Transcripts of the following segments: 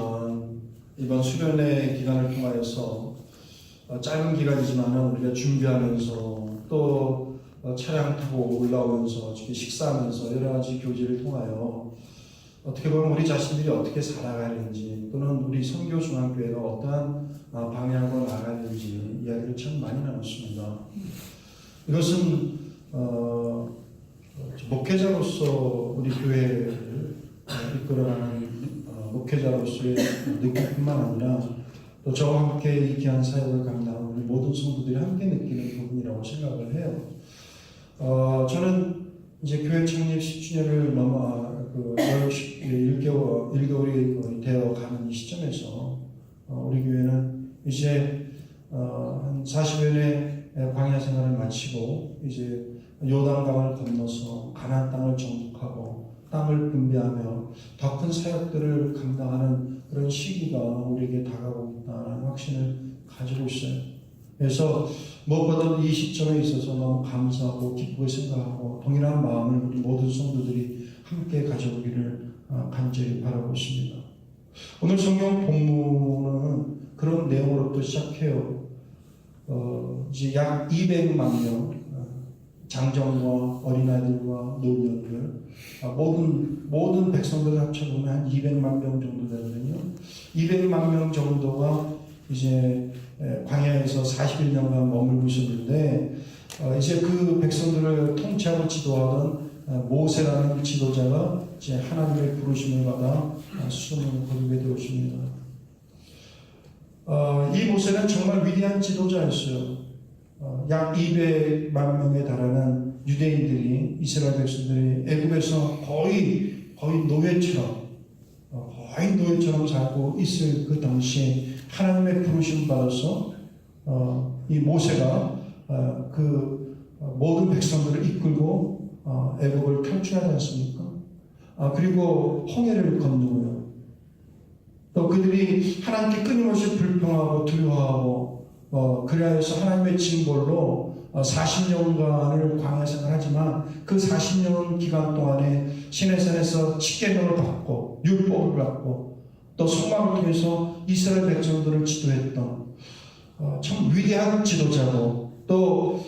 아시겠지만 이번 수련회 기간을 통하여서 짧은 기간이지만 우리가 준비하면서 또 차량 타고 올라오면서 식사하면서 여러 가지 교제를 통하여 어떻게 보면 우리 자신들이 어떻게 살아가야 하는지 또는 우리 선교중앙교회가 어떠한 방향으로 나가야 되는지 이야기를 참 많이 나눴습니다. 이것은 목회자로서 우리 교회를 이끌어가는 목회자로서의 느낌뿐만 아니라 또 저와 함께 이 귀한 사역을 감당하는 우리 모든 성도들이 함께 느끼는 부분이라고 생각을 해요. 저는 이제 교회 창립 10주년을 넘어 1개월이 되어 가는 이 시점에서 우리 교회는 이제 한 40여 년의 광야 생활을 마치고 이제 요단강을 건너서 가나안 땅을 정복하고 땅을 분배하며 더 큰 사역들을 감당하는 그런 시기가 우리에게 다가오고 있다는 확신을 가지고 있어요. 그래서 무엇보다 이 시점에 있어서 너무 감사하고 기쁘게 생각하고 동일한 마음을 우리 모든 성도들이 함께 가져오기를 간절히 바라고 있습니다. 오늘 성경 본문은 그런 내용으로부터 시작해요. 이제 약 200만 명 장정과 어린아이들과 노년들 모든 백성들을 합쳐보면 한 200만 명 정도 되거든요. 200만 명 정도가 이제 광야에서 41년간 머물고 있었는데 이제 그 백성들을 통치하고 지도하던 모세라는 지도자가 이제 하나님의 부르심을 받아 수송을 거두게 되었습니다. 이 모세는 정말 위대한 지도자였어요. 약 200만 명에 달하는 유대인들이 이스라엘 백성들이 애굽에서 거의 노예처럼 살고 있을 그 당시에 하나님의 부르심 받아서 이 모세가 그 모든 백성들을 이끌고 애굽을 탈출하지 않습니까? 그리고 홍해를 건너고요. 또 그들이 하나님께 끊임없이 불평하고 두려워하고 그래서 하나님의 징벌로 40년간을 광야 생활하지만 그 40년 기간 동안에 시내산에서 십계명을 받고 율법을 받고 또 성막을 통해서 이스라엘 백성들을 지도했던 참 위대한 지도자고 또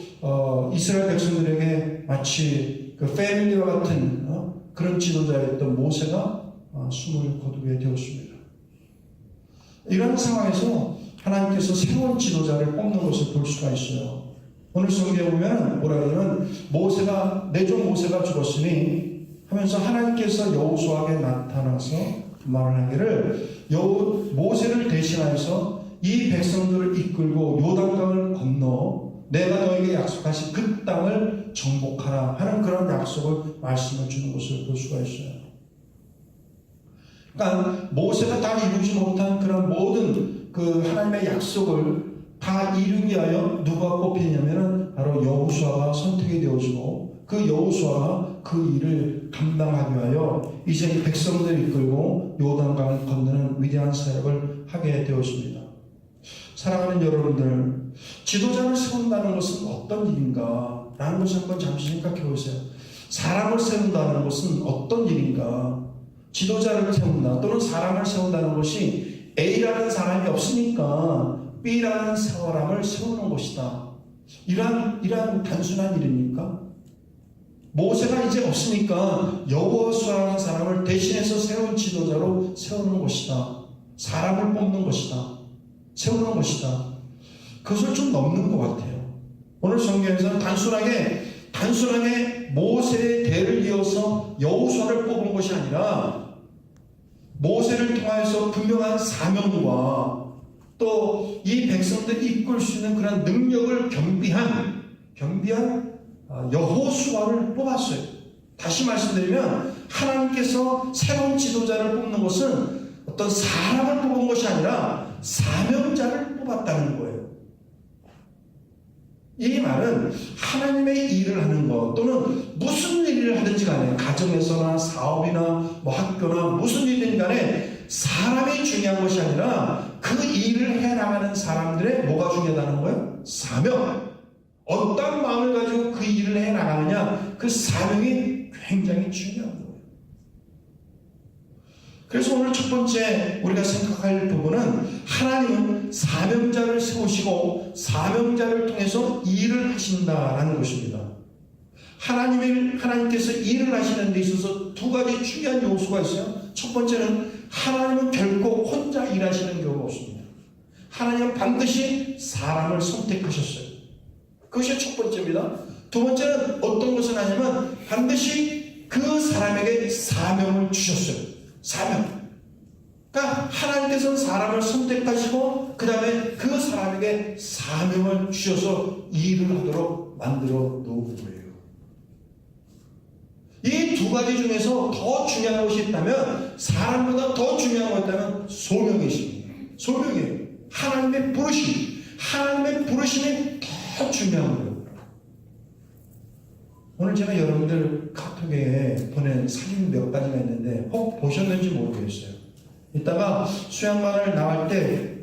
이스라엘 백성들에게 마치 그 패밀리와 같은 그런 지도자였던 모세가 숨을 거두게 되었습니다. 이런 상황에서 하나님께서 새로운 지도자를 뽑는 것을 볼 수가 있어요. 오늘 성경에 보면 뭐라 그러면 내 종 모세가 죽었으니 하면서 하나님께서 여호수아에게 나타나서 말을 하기를 모세를 대신하여서 이 백성들을 이끌고 요단강을 건너 내가 너에게 약속하신 그 땅을 정복하라 하는 그런 약속을 말씀해 주는 것을 볼 수가 있어요. 그러니까 모세가 다 이루지 못한 그런 모든 그 하나님의 약속을 다 이루기 위하여 누가 뽑히냐면은 바로 여호수아가 선택이 되어지고 그 여호수아가 그 일을 감당하기 위하여 이제 이 백성들을 이끌고 요단강을 건너는 위대한 사역을 하게 되었습니다. 사랑하는 여러분들, 지도자를 세운다는 것은 어떤 일인가? 라는 것을 한번 잠시 생각해 보세요. 사람을 세운다는 것은 어떤 일인가? 지도자를 세운다 또는 사람을 세운다는 것이 A라는 사람이 없으니까 B라는 사람을 세우는 것이다. 이러한 단순한 일입니까? 모세가 이제 없으니까 여호수아라는 사람을 대신해서 새로운 지도자로 세우는 것이다. 사람을 뽑는 것이다. 세우는 것이다. 그것을 좀 넘는 것 같아요. 오늘 성경에서는 단순하게 모세의 대를 이어서 여호수아를 뽑은 것이 아니라 모세를 통하여서 분명한 사명과 또 이 백성들이 이끌 수 있는 그런 능력을 겸비한 여호수아를 뽑았어요. 다시 말씀드리면 하나님께서 새로운 지도자를 뽑는 것은 어떤 사람을 뽑은 것이 아니라 사명자를 뽑았다는 거예요. 이 말은 하나님의 일을 하는 것 또는 무슨 일을 하든지 간에 가정에서나 사업이나 학교나 무슨 일이든 간에 사람이 중요한 것이 아니라 그 일을 해나가는 사람들의 뭐가 중요하다는 거예요? 사명. 어떤 마음을 가지고 그 일을 해나가느냐 그 사명이 굉장히 중요한 거예요. 그래서 오늘 첫 번째 우리가 생각할 부분은 하나님은 사명자를 세우시고 사명자를 통해서 일을 하신다라는 것입니다. 하나님께서 일을 하시는 데 있어서 두 가지 중요한 요소가 있어요. 첫 번째는 하나님은 결코 혼자 일하시는 경우가 없습니다. 하나님은 반드시 사람을 선택하셨어요. 그것이 첫 번째입니다. 두 번째는 어떤 것은 아니면 반드시 그 사람에게 사명을 주셨어요. 사명. 그러니까 하나님께서는 사람을 선택하시고 그 다음에 그 사람에게 사명을 주셔서 일을 하도록 만들어 놓은 거예요. 이 두 가지 중에서 더 중요한 것이 있다면, 사람보다 더 중요한 것이 있다면 소명이십니다. 소명이에요. 하나님의 부르심. 하나님의 부르심이 더 중요한 거예요. 오늘 제가 여러분들 카톡에 보낸 사진 몇 가지가 있는데 혹 보셨는지 모르겠어요. 이따가 수양관을 나갈 때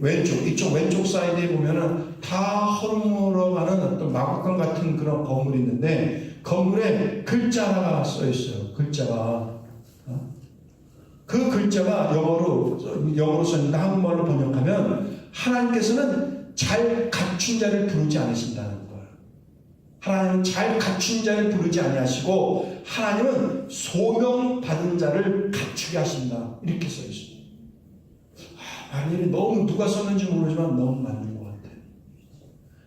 이쪽 왼쪽 사이드에 보면은 다 허물어가는 어떤 마구간 같은 그런 건물이 있는데 건물에 글자가 써 있어요. 글자가. 그 글자가 영어로 써 있는데 한국말로 번역하면 하나님께서는 잘 갖춘 자를 부르지 않으신다는 거예요. 하나님은 잘 갖춘 자를 부르지 아니하시고 하나님은 소명받은 자를 갖추게 하신다. 이렇게 써 있습니다. 말이 너무 누가 썼는지 모르지만 너무 맞는 것 같아요.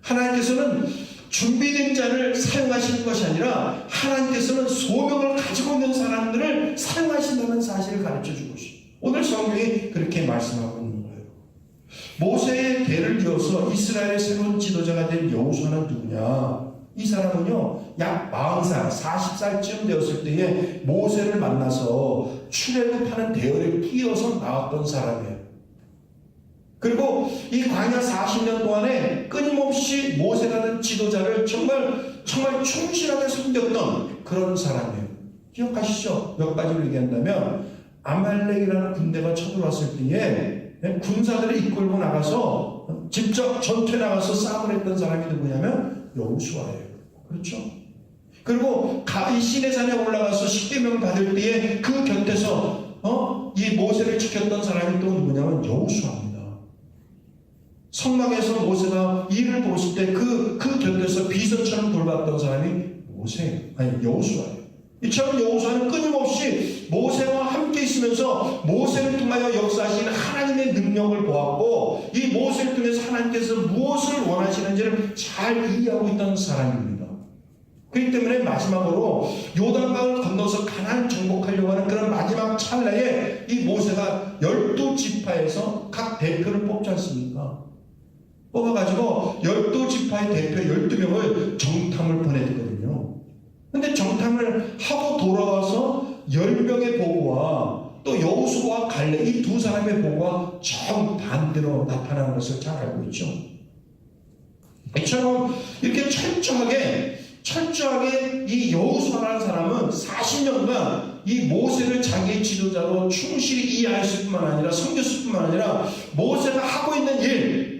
하나님께서는 준비된 자를 사용하시는 것이 아니라 하나님께서는 소명을 가지고 있는 사람들을 사용하신다는 사실을 가르쳐주고 있습니다. 오늘 성경이 그렇게 말씀하고 있는 거예요. 모세의 대를 이어서 이스라엘의 새로운 지도자가 된 여호수아는 누구냐? 이 사람은요, 약 40살, 40살쯤 되었을 때에 모세를 만나서 출애굽하는 대열에 끼어서 나왔던 사람이에요. 그리고 이 광야 40년 동안에 끊임없이 모세라는 지도자를 정말 충실하게 섬겼던 그런 사람이에요. 기억하시죠? 몇 가지를 얘기한다면 아말렉이라는 군대가 쳐들어왔을 때에 군사들을 이끌고 나가서 직접 전투에 나가서 싸움을 했던 사람이 누구냐면 여호수아예요. 그렇죠? 그리고 이 시내산에 올라가서 십계명을 받을 때에 그 곁에서 이 모세를 지켰던 사람이 또 누구냐면 여호수아입니다. 성막에서 모세가 일을 보실 때 그 곁에서 비서처럼 돌봤던 사람이 여호수아예요. 이처럼 여호수아는 끊임없이 모세와 함께 있으면서 모세를 통하여 역사하시는 하나님의 능력을 보았고 이 모세를 통해서 하나님께서 무엇을 원하시는지를 잘 이해하고 있던 사람입니다. 그렇기 때문에 마지막으로 요단강을 건너서 가나안을 정복하려고 하는 그런 마지막 찰나에 이 모세가 12지파에서 각 대표를 뽑지 않습니까? 뽑아가지고 12지파의 대표 12명을 정탐을 보내거든요. 근데 정탐을 하고 돌아와서 10명의 보고와 또 여호수아와 갈렙 이 두 사람의 보고가 정반대로 나타나는 것을 잘 알고 있죠. 이처럼 이렇게 철저하게 이 여호수아라는 사람은 40년간 이 모세를 자기의 지도자로 충실히 이해했을 뿐만 아니라 섬겼을 뿐만 아니라 모세가 하고 있는 일,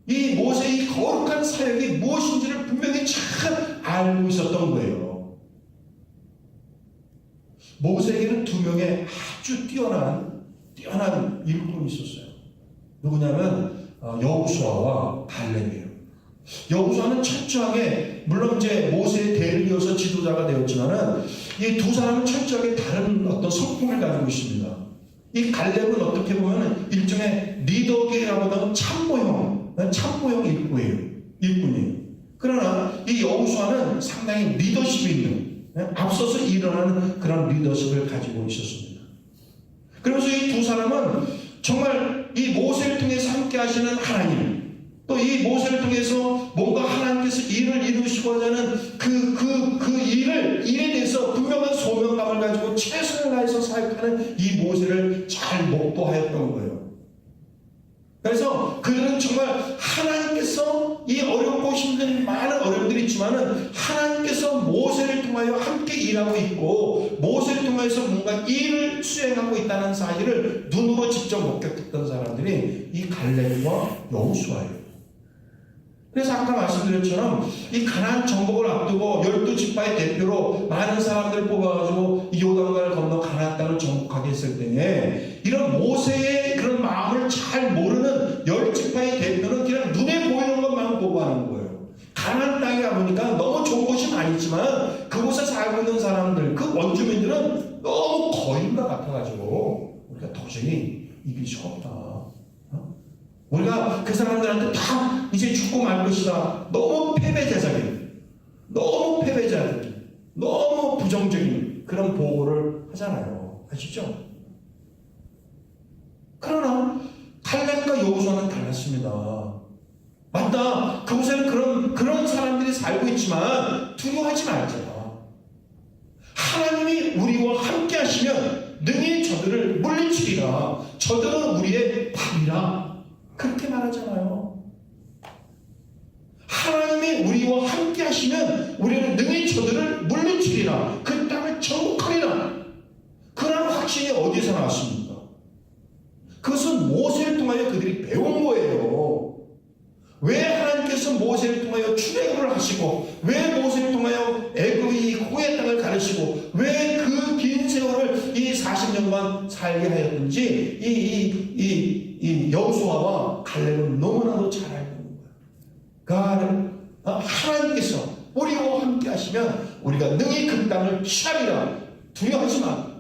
이 모세의 이 거룩한 사역이 무엇인지를 분명히 잘 알고 있었던 거예요. 모세에게는 두 명의 아주 뛰어난 일꾼이 있었어요. 누구냐면 여호수아와 갈렙이에요. 여호수아는 철저하게 물론 이제 모세의 대를 이어서 지도자가 되었지만은 이 두 사람은 철저하게 다른 어떤 성품을 가지고 있습니다. 이 갈렙은 어떻게 보면 일종의 리더계라고 하는 참모형 일꾼이에요. 그러나 이 여호수아는 상당히 리더십이 있는 앞서서 일어나는 그런 리더십을 가지고 있었습니다. 그러면서 이 두 사람은 정말 이 모세를 통해서 함께 하시는 하나님, 또 이 모세를 통해서 뭔가 하나님께서 일을 이루시고자 하는 그 일에 대해서 분명한 소명감을 가지고 최선을 다해서 사역하는 이 모세를 잘 목도하였던 거예요. 그래서 그들은 정말 하나님께서 이 어렵고 힘든 많은 어려움들이 있지만은 하나님께서 모세를 통하여 함께 일하고 있고 모세를 통해서 뭔가 일을 수행하고 있다는 사실을 눈으로 직접 목격했던 사람들이 이 갈렙과 여호수아예요. 그래서 아까 말씀드렸처럼 이 가나안 정복을 앞두고 12지파의 대표로 많은 사람들 뽑아가지고 이 요단강을 건너 가나안 땅을 정복하게 했을 때에 이런 모세의 그런 마음을 잘 모르는 10지파의 대표는 그냥 눈에 보이는 것만 보고 하는 거예요. 가나안 땅에 가보니까 너무 좋은 곳이 많이 있지만 그곳에 살고 있는 사람들, 그 원주민들은 너무 거인과 같아가지고 우리가 도저히 이길 수가 없다. 우리가 그 사람들한테 다 이제 죽고 말 것이다. 너무 패배자적인, 너무 패배자적인, 너무 부정적인 그런 보고를 하잖아요. 아시죠? 그러나 칼렙과 여호수아는 달랐습니다. 맞다. 그곳에는 그런 사람들이 살고 있지만 두려워하지 말자. 하나님이 우리와 함께 하시면 능히 저들을 물리치리라. 저들은 우리의 밥이라. 그렇게 말하잖아요. 하나님이 우리와 함께 하시면 우리는 능히 저들을 물리치리라. 그 땅을 정복하리라. 그런 확신이 어디서 나왔습니까? 그것은 모세를 통하여 그들이 배운 거예요. 왜 하나님께서 모세를 통하여 출애굽을 하시고, 왜 모세를 통하여 애굽의 호의 땅을 가르치고, 왜 그 긴 세월을 이 40년간 살게 하였는지 이 여호수아와 갈렙은 너무나도 잘 알고 있는 거예요. 하나님께서 우리와 함께 하시면 우리가 능히 그 땅을 취하리라. 두려워하지 마.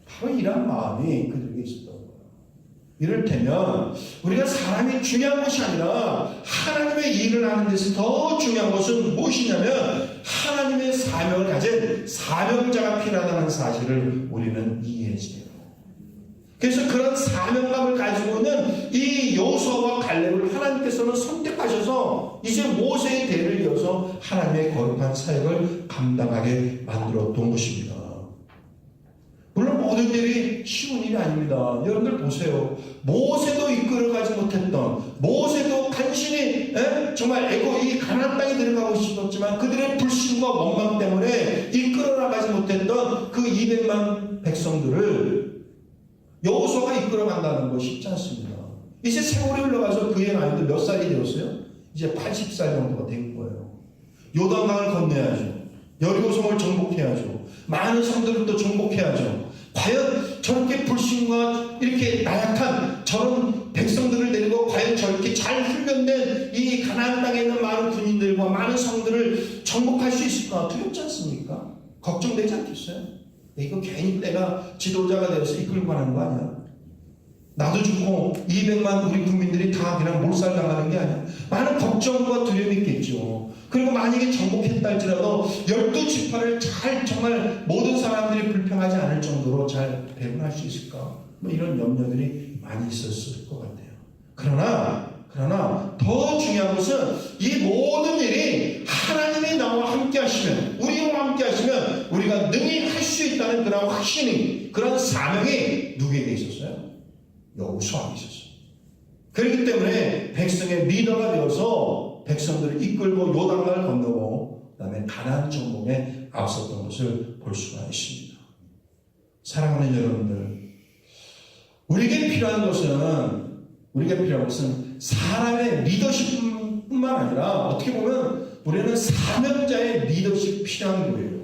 바로 이런 마음이 그들에게 있었던 거예요. 이를테면 우리가 사람이 중요한 것이 아니라 하나님의 일을 하는 데서 더 중요한 것은 무엇이냐면 하나님의 사명을 가진 사명자가 필요하다는 사실을 우리는 이해해야 돼요. 그래서 그런 사명감을 가지고 있는 이 여호수아와 갈렙을 하나님께서는 선택하셔서 이제 모세의 대를 이어서 하나님의 거룩한 사역을 감당하게 만들어 둔 것입니다. 물론 모든 일이 쉬운 일이 아닙니다. 여러분들 보세요. 모세도 이끌어가지 못했던, 모세도 간신히 정말 이 가나안 땅에 들어가고 싶었지만 그들의 불신과 원망 때문에 이끌어나가지 못했던 그 200만 백성들을 여호수아가 이끌어간다는 거 쉽지 않습니다. 이제 세월이 흘러가서 그의 나이도 몇 살이 되었어요? 이제 80살 정도가 된 거예요. 요단강을 건너야죠. 여리고성을 정복해야죠. 많은 성들을 또 정복해야죠. 과연 저렇게 불신과 이렇게 나약한 저런 백성들을 데리고 과연 저렇게 잘 훈련된 이 가나안 땅에 있는 많은 군인들과 많은 성들을 정복할 수 있을까? 두렵지 않습니까? 걱정되지 않겠어요? 이거 괜히 때가 지도자가 되어서 이끌고 가는 거 아니야? 나도 죽고 200만 우리 국민들이 다 그냥 몰살당하는 게 아니야. 많은 걱정과 두려움이 있겠죠. 그리고 만약에 정복했다 할지라도 12지파를 잘 정말 모든 사람들이 불평하지 않을 정도로 잘 배분할 수 있을까? 뭐 이런 염려들이 많이 있었을 것 같아요. 그러나 더 중요한 것은 이 모든 일이 하나님이 나와 함께 하시면, 우리와 함께 하시면 우리가 능히 할 수 있다는 그런 확신이, 그런 사명이 누구에게 있었어요? 여호수아에게 있었어요. 그렇기 때문에 백성의 리더가 되어서 백성들을 이끌고 요단강을 건너고 그 다음에 가나안 정복에 앞섰던 것을 볼 수가 있습니다. 사랑하는 여러분들, 우리에게 필요한 것은 사람의 리더십뿐만 아니라 어떻게 보면 우리는 사명자의 리더십이 필요한 거예요.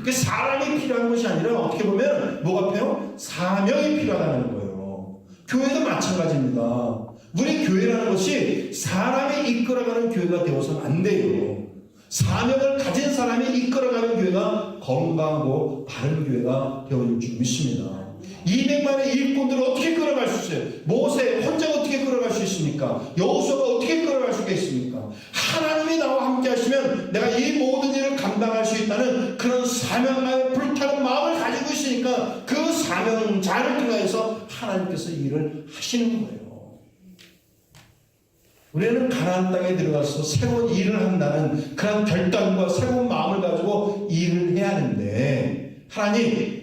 그 사람이 필요한 것이 아니라 어떻게 보면 뭐가 필요해요? 사명이 필요하다는 거예요. 교회도 마찬가지입니다. 우리 교회라는 것이 사람이 이끌어가는 교회가 되어서는 안 돼요. 사명을 가진 사람이 이끌어가는 교회가 건강하고 바른 교회가 되어질 줄 믿습니다. 200만의 일꾼들을 어떻게 끌어갈 수 있어요? 모세 혼자 어떻게 끌어갈 수 있습니까? 여호수아가 어떻게 끌어갈 수가 있습니까? 하나님이 나와 함께 하시면 내가 이 모든 일을 감당할 수 있다는 그런 사명감에 불타는 마음을 가지고 있으니까 그 사명자를 통해서 하나님께서 이 일을 하시는 거예요. 우리는 가나안 땅에 들어가서 새로운 일을 한다는 그런 결단과 새로운 마음을 가지고 일을 해야 하는데, 하나님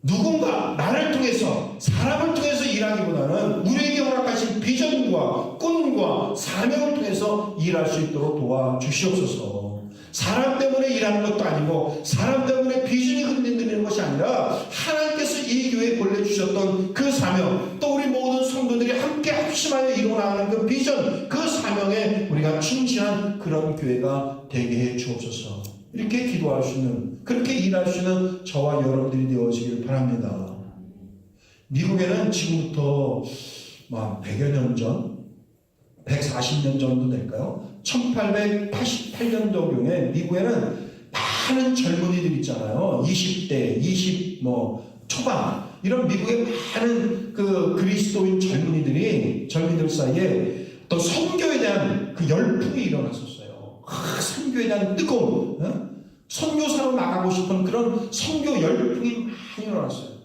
누군가 나를 통해서, 사람을 통해서 일하기보다는 우리에게 허락하신 비전과 꿈과 사명을 통해서 일할 수 있도록 도와주시옵소서. 사람 때문에 일하는 것도 아니고 사람 때문에 비전이 흔들리는 것이 아니라 하나님께서 이 교회에 보내주셨던 그 사명, 또 우리 모든 성도들이 함께 할 합심하여 이루어나가는 그 비전, 그 사명에 우리가 충실한 그런 교회가 되게 해 주옵소서. 이렇게 기도할 수 있는, 그렇게 일할 수 있는 저와 여러분들이 되어지길 바랍니다. 미국에는 지금부터 100여 년 전, 140년 정도 될까요? 1888년도경에 미국에는 많은 젊은이들 있잖아요. 20대, 20 초반 이런 미국의 많은 그 그리스도인 젊은이들 사이에 또 선교에 대한 그 열풍이 일어났었어요. 선교에 대한 뜨거운, 선교사로 나가고 싶은 그런 선교 열풍이 많이 일어났어요.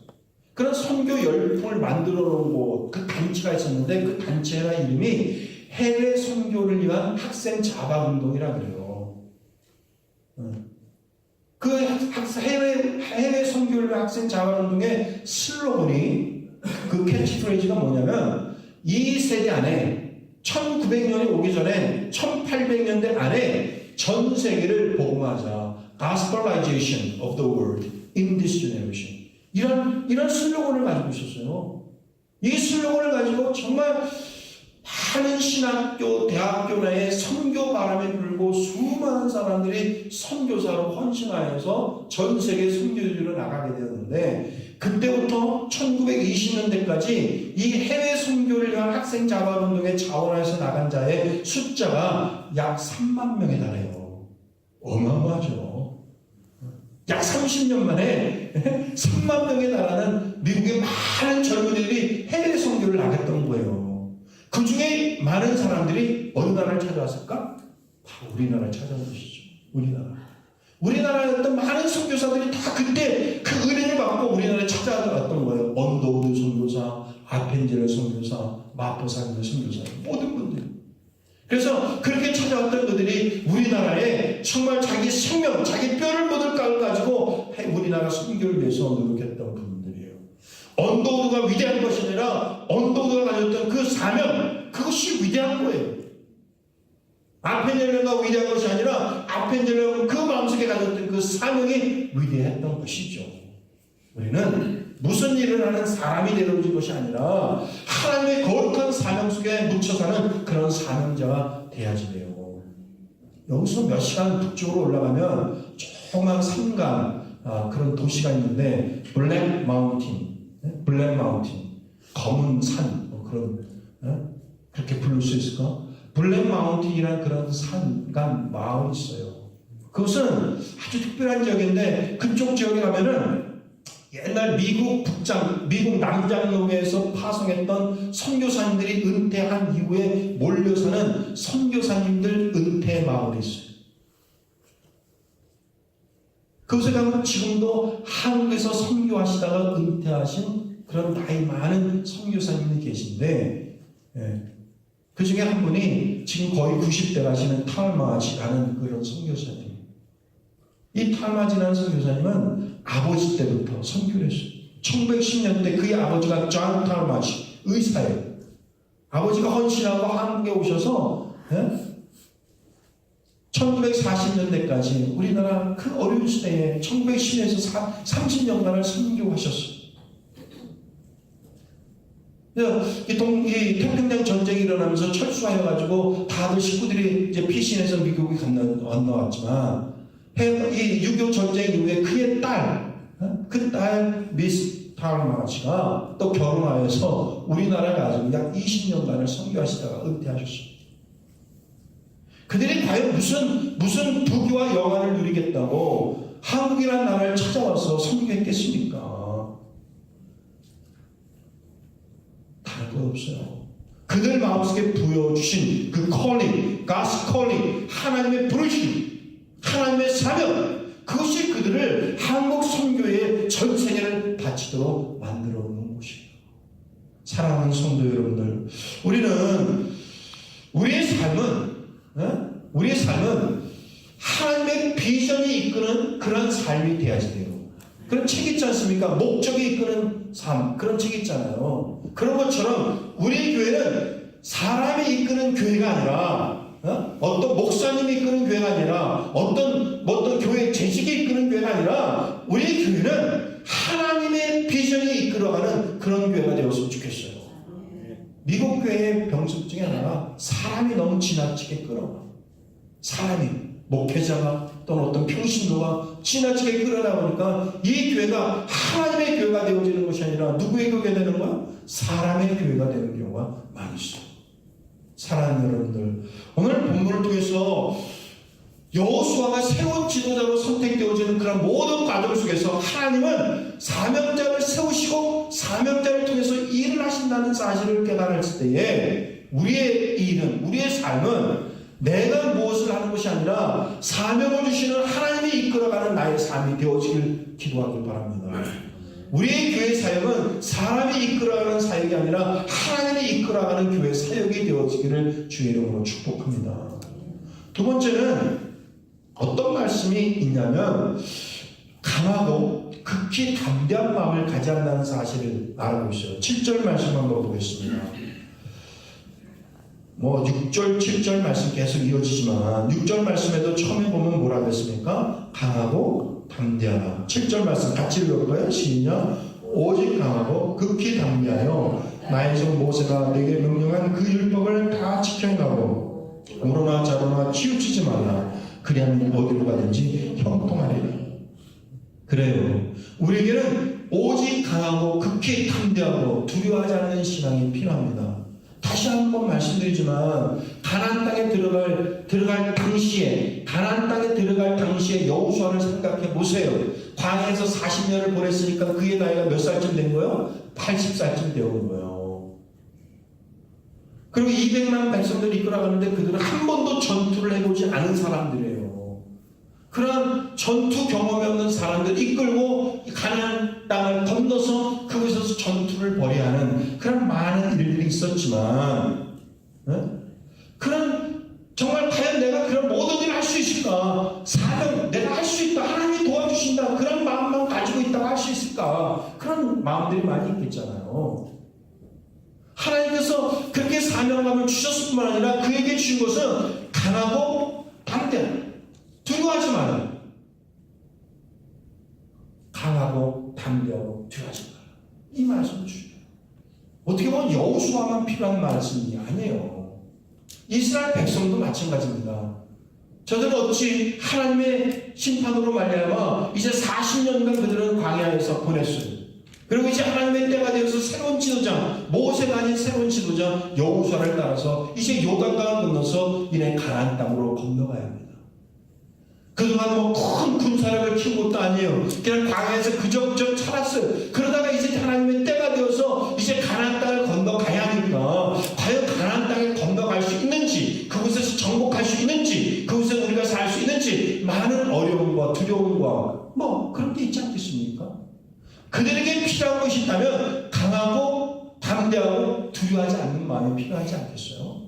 그런 선교 열풍을 만들어 놓은 그 단체가 있었는데 그 단체가 이름이 해외 선교를 위한 학생 자박 운동이라 그래요. 그 해외 선교를 위한 학생 자박 운동의 슬로건이, 그 캐치프레이즈가 뭐냐면, 이 세대 안에 1900년이 오기 전에 1800년대 안에 전 세계를 복음하자. Gospelization of the world in this generation. 이런 슬로건을 가지고 있었어요. 이 슬로건을 가지고 정말 많은 신학교, 대학교 내에 선교 바람이 불고 수많은 사람들이 선교사로 헌신하여서 전 세계 선교지로 나가게 되었는데, 그때부터 1920년대까지 이 해외 선교를 위한 학생 자발운동에 자원하여서 나간 자의 숫자가 약 3만 명에 달해요. 어마어마하죠. 약 30년 만에 3만 명에 달하는 미국의 많은 젊은이들이 해외 선교를 나갔던 거예요. 그 중에 많은 사람들이 어느 나라를 찾아왔을까? 바로 우리나라를 찾아온 것이죠. 우리나라에 어떤 많은 선교사들이 다 그때 그 은혜를 받고 우리나라에 찾아왔던 거예요. 언더우드 선교사, 아펜젤러 선교사, 마포사교 선교사, 모든 분들. 그래서 그렇게 찾아왔던 그들이 우리나라에 정말 자기 생명, 자기 뼈를 묻을 ቃ을 가지고 우리나라 선교를 위해서 노력했던 분들이에요. 언더우드가 위대한 것이 아니라 언더우드가 가졌던 그 사명, 그것이 위대한 거예요. 아펜젤러가 위대한 것이 아니라 아펜젤러가 그 마음속에 가졌던 그 사명이 위대했던 것이죠. 우리는 무슨 일을 하는 사람이 되어진 것이 아니라 하나님의 거룩한 사명 속에 묻혀 사는 그런 사명자가 돼야지 돼요. 여기서 몇 시간 북쪽으로 올라가면 조그만 산간 그런 도시가 있는데 블랙 마운틴, 검은 산, 그런, 그렇게 부를 수 있을까? 블랙 마운틴이라는 그런 산간 마을이 있어요. 그것은 아주 특별한 지역인데, 그쪽 지역에 가면은 옛날 미국 남장로에서 파송했던 선교사님들이 은퇴한 이후에 몰려 사는 선교사님들 은퇴 마을이 있어요. 그곳에 가면 지금도 한국에서 선교하시다가 은퇴하신 그런 나이 많은 선교사님들이 계신데, 그 중에 한 분이 지금 거의 90대 가시는 탈마지라는 그런 선교사님. 이 탈마지라는 선교사님은 아버지 때부터 선교를 했어요. 1910년대 그의 아버지가 존 탈마지 의사예요. 아버지가 헌신하고 한국에 오셔서 1940년대까지 우리나라 그 어려운 시대에 1910년에서 30년간을 선교하셨어요. 이 태평양 전쟁이 일어나면서 철수하여가지고 다들 식구들이 이제 피신해서 미국에 건너왔지만, 이 6.25 전쟁 이후에 그의 그 딸 미스 탈마치가 또 결혼하여서 우리나라에 가지고 약 20년간을 선교하시다가 은퇴하셨어요. 그들이 과연 무슨 부귀와 영화를 누리겠다고 한국이라는 나라를 찾아와서 선교했겠습니까? 다른 것 없어요. 그들 마음속에 부여주신 그 calling, God's calling, 하나님의 부르심, 하나님의 사명, 그것이 그들을 한국 선교의 전 세계를 바치도록 만들어 놓은 것이에요. 사랑하는 성도 여러분들, 우리의 삶은 하나님의 비전이 이끄는 그런 삶이 돼야지 돼요. 그런 책 있지 않습니까? 목적이 이끄는 삶, 그런 책 있잖아요. 그런 것처럼 우리 교회는 사람이 이끄는 교회가 아니라, 어떤 목사님이 이끄는 교회가 아니라, 어떤 교회 재직이 이끄는 교회가 아니라, 우리 교회는 하나님의 비전이 이끌어가는 그런 교회가 되었으면 좋겠어요. 미국 교회의 병습 중에 하나가 사람이 너무 지나치게 끌어와. 사람이, 목회자가 또는 어떤 평신도가 지나치게 끌어다 보니까 이 교회가 하나님의 교회가 되어지는 것이 아니라 누구의 교회가 되는 거야? 사람의 교회가 되는 경우가 많이 있어요. 사랑하는 여러분들, 오늘 본문을 통해서 여호수아가 새로운 지도자로 선택되어지는 그런 모든 과정 속에서 하나님은 사명자를 세우시고 사명자를 통해서 일을 하신다는 사실을 깨달았을 때에 우리의 일은, 우리의 삶은 내가 무엇을 하는 것이 아니라 사명을 주시는 하나님이 이끌어가는 나의 삶이 되어지길 기도하길 바랍니다. 우리의 교회 사역은 사람이 이끌어가는 사역이 아니라 하나님이 이끌어가는 교회 사역이 되어지기를 주의 이름으로 축복합니다. 두 번째는 어떤 말씀이 있냐면 강하고 극히 담대한 마음을 가져야 한다는 사실을 알고 있어요. 7절 말씀 한번 보겠습니다. 6절, 7절 말씀 계속 이어지지만 6절 말씀에도 처음에 보면 뭐라고 했습니까? 강하고 담대하라. 7절 말씀 같이 읽어볼까요? 시작. 오직 강하고 극히 담대하여 나의 종 모세가 내게 명령한 그 율법을 다 지켜나고 우로나 자로나 치우치지 말라. 그리하면 어디로 가든지 형통하리라. 그래요. 우리에게는 오직 강하고 극히 담대하고 두려워하지 않는 신앙이 필요합니다. 다시 한번 말씀드리지만 가나안 땅에 들어갈 당시에 여호수아를 생각해 보세요. 광야에서 40년을 보냈으니까 그의 나이가 몇 살쯤 된 거예요? 80살쯤 되어온 거예요. 그리고 200만 백성들을 이끌어가는데 그들은 한 번도 전투를 해보지 않은 사람들이에요. 그런 전투 경험이 없는 사람들 이끌고 가나안 땅을 건너서 그곳에서 전투를 벌여야 하는 그런 많은 일들이 있었지만, 그런 정말 과연 내가 그런 모든 일을 할 수 있을까? 사명 내가 할 수 있다. 하나님이 도와주신다. 그런 마음만 가지고 있다고 할 수 있을까? 그런 마음들이 많이 있겠잖아요. 하나님께서 그렇게 사명감을 주셨을 뿐만 아니라 그에게 주신 것은 강하고 담대한, 두려워하지 마라. 강하고 담대하고 두려워하지 마라. 이 말씀을 주셔요. 어떻게 보면 여호수아만 필요한 말씀이 아니에요. 이스라엘 백성도 마찬가지입니다. 저들은 어찌 하나님의 심판으로 말미암아 이제 40년간 그들은 광야에서 보냈어요. 그리고 이제 하나님의 때가 되어서 새로운 지도자, 모세가 아닌 새로운 지도자 여호수아를 따라서 이제 요단강을 건너서 이내 가나안 땅으로 건너가야 합니다. 그동안 큰 군사력을 키운 것도 아니에요. 그냥 광야에서 그저그저 살았어요. 그러다가 이제 하나님의 때가 되어서 이제 가나안 땅을 건너가야 하니까 과연 가나안 땅을 건너갈 수 있는지, 그곳에서 정복할 수 있는지, 그곳에 우리가 살 수 있는지 많은 어려움과 두려움과 그런 게 있지 않겠습니까? 그들에게 필요한 것이 있다면 강하고 담대하고 두려워하지 않는 마음이 필요하지 않겠어요?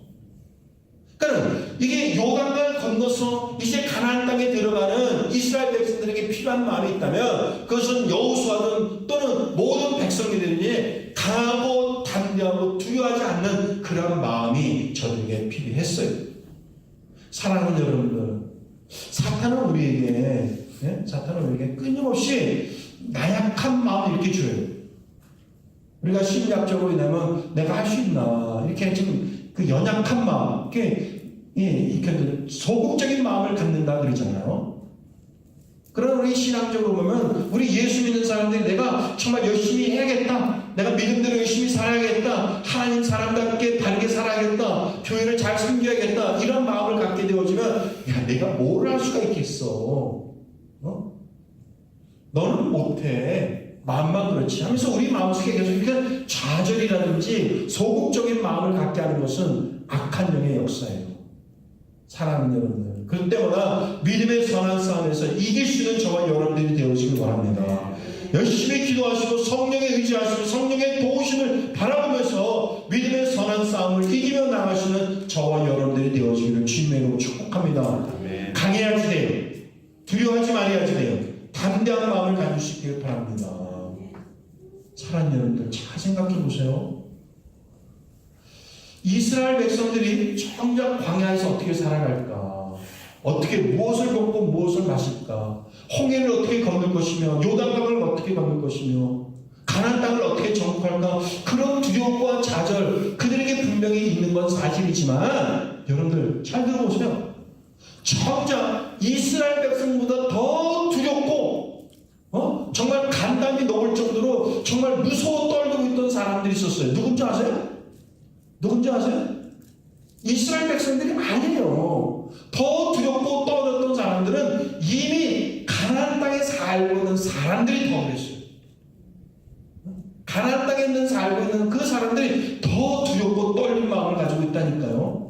그러니까 이게 요단강을 건너서 이제 가나안 땅에 들어가는 이스라엘 백성들에게 필요한 마음이 있다면 그것은 여호수아든 또는 모든 백성들이 강하고 담대하고 두려워하지 않는 그런 마음이 저들에게 필요했어요. 사랑하는 여러분들, 사탄은 우리에게 끊임없이 나약한 마음을 이렇게 줘요. 우리가 심리학적으로 왜냐면 내가 할 수 있나 이렇게 지금 그 연약한 마음, 이렇게 소극적인 마음을 갖는다 그러잖아요. 그러나 우리 신앙적으로 보면 우리 예수 믿는 사람들이 내가 정말 열심히 해야겠다, 내가 믿음대로 열심히 살아야겠다, 하나님 사람답게 바르게 살아야겠다, 교회를 잘 섬겨야겠다, 이런 마음을 갖게 되어지면 내가 뭘 할 수가 있겠어? 너는 못해, 마음만 그렇지 하면서 우리 마음속에 계속 이렇게 좌절이라든지 소극적인 마음을 갖게 하는 것은 악한 영의 역사예요. 사랑하는 여러분들, 그럴 때마다 믿음의 선한 싸움에서 이길 수 있는 저와 여러분들이 되어지길 바랍니다. 열심히 기도하시고 성령에 의지하시고 성령의 도우심을 바라보면서 믿음의 선한 싸움을 이기며 나가시는 저와 여러분들이 되어지기를 주님의 이름으로 축복합니다. 강해야지 돼요. 두려워하지 말아야지 돼요. 담대한 마음을 가질 수 있기를 바랍니다. 사랑하는 여러분들, 잘 생각해 보세요. 이스라엘 백성들이 정작 광야에서 어떻게 살아갈까? 어떻게 무엇을 먹고 무엇을 마실까? 홍해를 어떻게 건널 것이며 요단강을 어떻게 건널 것이며 가나안 땅을 어떻게 정복할까? 그런 두려움과 좌절, 그들에게 분명히 있는 건 사실이지만 여러분들 잘 들어보세요. 정작 이스라엘 백성보다 더 두렵고 정말 간담이 녹을 정도로 정말 무서워 떨고 있던 사람들이 있었어요. 누군지 아세요? 누군지 아세요? 이스라엘 백성들이 아니에요. 더 두렵고 떨었던 사람들은 이미 가나안 땅에 살고 있는 사람들이 더 그랬어요. 가나안 땅에 있는 살고 있는 그 사람들이 더 두렵고 떨린 마음을 가지고 있다니까요.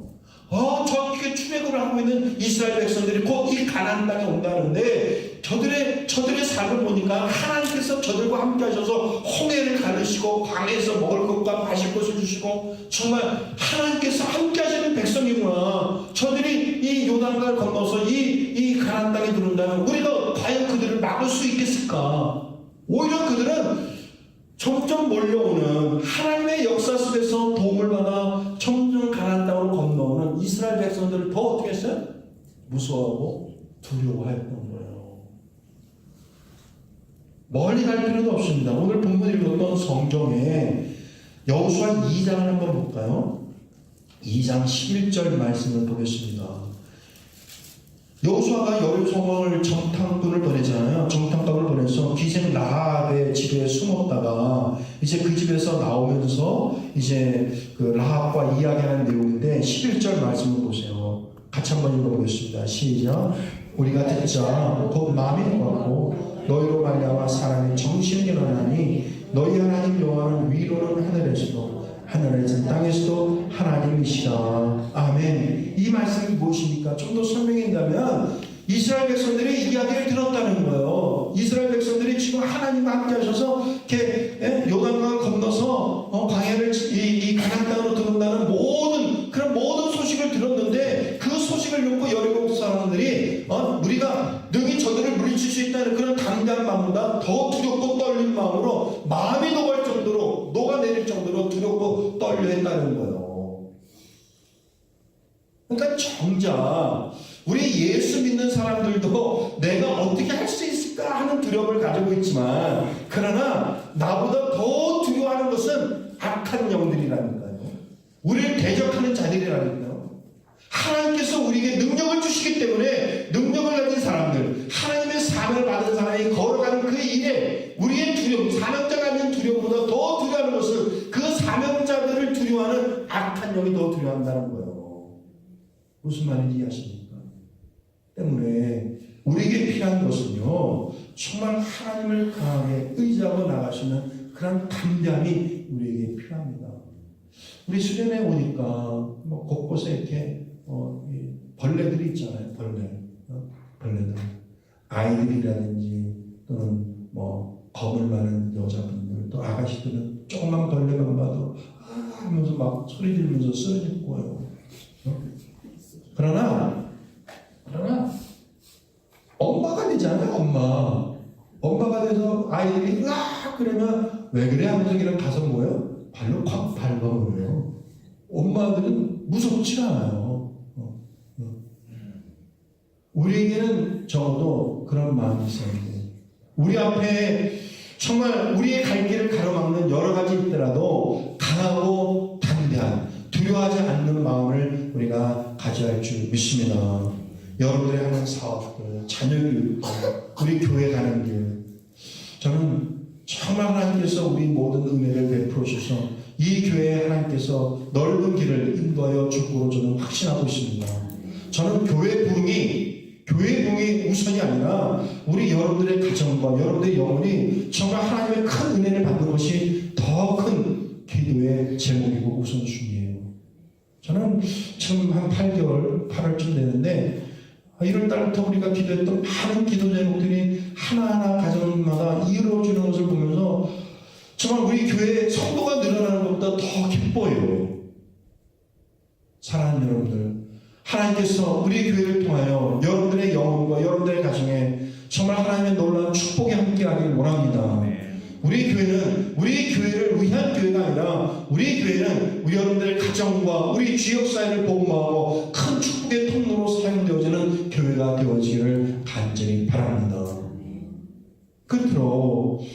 저렇게 추백을 하고 있는 이스라엘 백성들이 곧 이 가나안 땅에 온다는데 저들의 삶을 보니까 하나님께서 저들과 함께 하셔서 홍해를 가르시고 광야에서 먹을 것과 마실 것을 주시고 정말 하나님께서 함께 하시는 백성이구나. 저들이 이 요단강을 건너서 이 가나안 땅에 들어온다면 우리가 과연 그들을 막을 수 있겠을까? 오히려 그들은 점점 몰려오는 하나님의 역사 속에서 도움을 받아 점점 가나안 땅으로 건너오는 이스라엘 백성들을 더 어떻게 했어요? 무서워하고 두려워했던 거예요. 멀리 갈 필요도 없습니다. 오늘 본문 읽었던 성경에 여호수아 2장을 한번 볼까요? 2장 11절 말씀을 보겠습니다. 여호수아가 여리고성을 정탐꾼을 보내잖아요. 정탐꾼을 보내서 기생 라합의 집에 숨었다가 이제 그 집에서 나오면서 이제 그 라합과 이야기하는 내용인데 11절 말씀을 보세요. 같이 한번 읽어보겠습니다. 시작. 우리가 듣자 곧 마음이 녹았고 너희로 말미암아 사람의 정신이 일어나니 너희 하나님 여호와는 위로는 하늘에서도 하늘에서 땅에서도 하나님이시라. 아멘. 이 말씀이 무엇입니까? 좀 더 설명한다면 이스라엘 백성들이 이야기를 들었다는 거예요. 이스라엘 백성들이 지금 하나님과 함께 하셔서 이렇게 요단강을 건너서 광야를 이 가나안 땅으로 들어온다는 그런 모든 소식을 들었는데 그 소식을 듣고 여리고 사람들이 우리가 능히 저들을 물리칠 수 있다는 그런 담대한 마음보다 더 두렵고 떨린 마음으로 마음이 녹아내릴 정도로 두렵고 떨려했다는 거예요. 그러니까 정작 우리 예수 믿는 사람들도 내가 어떻게 할 수 있을까 하는 두려움을 가지고 있지만 그러나 나보다 더 두려워하는 것은 악한 영들이라니까요. 우리를 대적하는 자들이라니까요. 하나님께서 우리에게 능력을 주시기 때문에 능력을 가진 사람들, 하나님의 사명을 받은 사람이 걸어가는 그 일에 우리의 두려움, 사명자가 있는 두려움보다 더 두려워하는 것은 그 사명자들을 두려워하는 악한 영이 더 두려워한다는 거예요. 무슨 말인지 이해하십니까? 때문에 우리에게 필요한 것은요, 정말 하나님을 강하게 의지하고 나가시는 그런 담대함이 우리에게 필요합니다. 우리 수련회 오니까 곳곳에 이렇게 벌레들이 있잖아요. 벌레들. 아이들이라든지 또는 겁을 많은 여자분들 또 아가씨들은 조그만 벌레만 봐도 하면서 막 소리 지르면서 쓰러질 거예요. 그러나 엄마가 되잖아요. 엄마가 돼서 아이들이 그러면 왜 그래 하면서 그냥 가서 뭐예요? 발로 콱 밟아버려요. 엄마들은 무섭지 않아요. 우리에게는 적어도 그런 마음이 있어야 돼요. 우리 앞에 정말 우리의 갈 길을 가로막는 여러 가지 있더라도 강하고 담대한 두려워하지 않는 마음을 우리가 가져야 할 줄 믿습니다. 여러분들이 하는 사업들, 자녀 교육들, 우리 교회 가는 길, 저는 정말 하나님께서 우리 모든 은혜를 베풀어 주셔서 이 교회에 하나님께서 넓은 길을 인도하여 줄 거로 저는 확신하고 있습니다. 저는 교회 부흥이 우선이 아니라 우리 여러분들의 가정과 여러분들의 영혼이 정말 하나님의 큰 은혜를 받는 것이 더 큰 기도의 제목이고 우선순위예요. 저는 지금 한 8월쯤 되는데 1월달부터 우리가 기도했던 많은 기도 제목들이 하나하나 가정마다 이루어지는 것을 보면서 정말 우리 교회의 성도가 늘어나는 것보다 더 기뻐요. 사랑하는 여러분들, 하나님께서 우리 교회를 통하여 여러분들의 영혼과 여러분들의 가정에 정말 하나님의 놀라운 축복이 함께하길 원합니다. 우리 교회는 우리 교회를 위한 교회가 아니라 우리 교회는 우리 여러분들의 가정과 우리 지역사회를 복음하고 큰 축복의 통로로 사용되어지는 교회가 되어지기를 간절히 바랍니다. 끝으로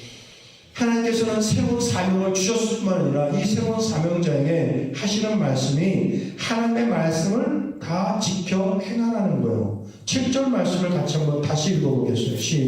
하나님께서는 새로운 사명을 주셨을 뿐만 아니라 이 새로운 사명자에게 하신 주시는 말씀이 하나님의 말씀을 다 지켜 행하라는 거예요. 7절 말씀을 같이 한번 다시 읽어보겠어요. 시작.